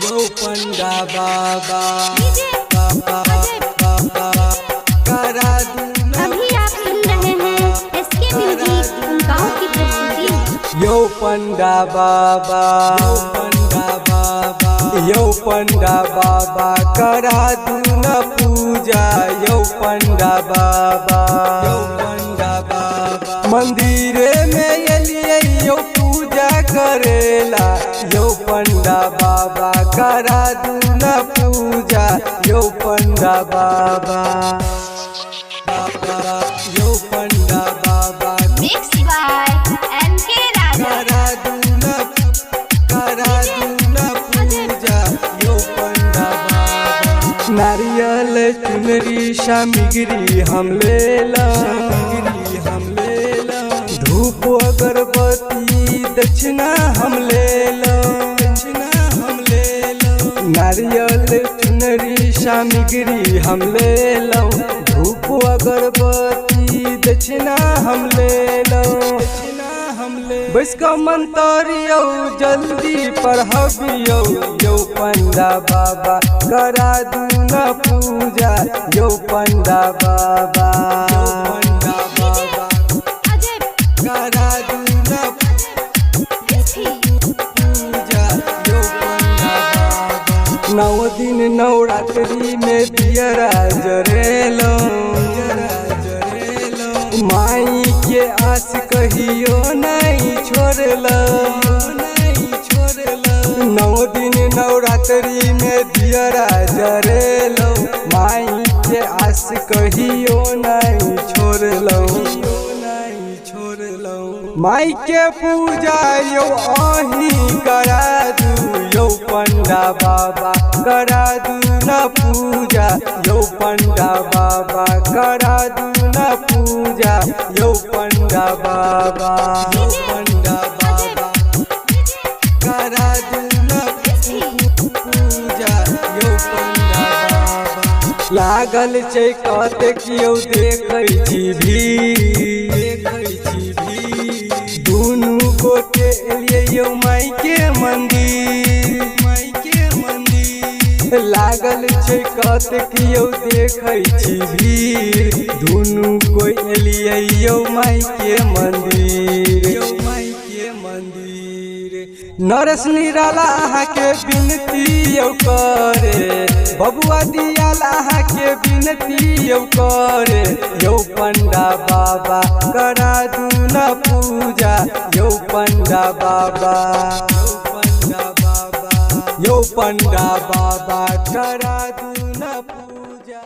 यो पंडा बाबा करा दूना। अभी आप सुन रहे हैं एसके म्यूजिक गाँव की प्रस्तुति। यो पंडा बाबा यो पंडा बाबा करा दूना पूजा। यो पंडा बाबा मंदिरे में एलिए यो पूजा करेला। यो पंडा बाबा करा दूना पूजा। यो पंडा बाबा यो पंडा बाबा मिक्स बाय एनके राजा। करा दूना पूजा। यो पंडा बाबा नारियल चुनरी सामग्री हम लेला। धूप अगरबत्ती दक्षिणा हम लेला। नारियल चुनरी सामग्री हम लेला। धूप अगरबत्ती दक्षिणा हम लेला। बैस का मंतरियो जल्दी पढ़बियो। यो पंडा बाबा करा दूना पूजा। यो पंडा बाबा करा दूना पूजा। यो पंडा बाबा 9 दिन नवरात्रि में दियरा जरेलो। माई के आस कहियो नहीं छोड़ला। 9 दिन नवरात्रि में दियरा जरेलो। माई के आस कहियो नहीं छोड़लो। माई के पूजा यो अही करा दू। यो पंडा बाबा करा दूना पूजा। यो पंडा बाबा करा दूना पूजा। यो पंडा बाबा करा दूना पूजा। यो पंडा बाबा लागल छै कतेक यो देखै छी दुनू गोटे एलिए यो माई के मंदिर। लागल छै कतेक यो देखै छी भीड़। दुनू कोई एलिए यो माई के मंदिर। नरेश निराला अहाँ के विनती यो करे। बबुआ दियाला अहाँ के विनती यो करे। यो पंडा बाबा करा दूना पूजा। यो पंडा बाबा यो पंडा बाबा करा दूना पूजा।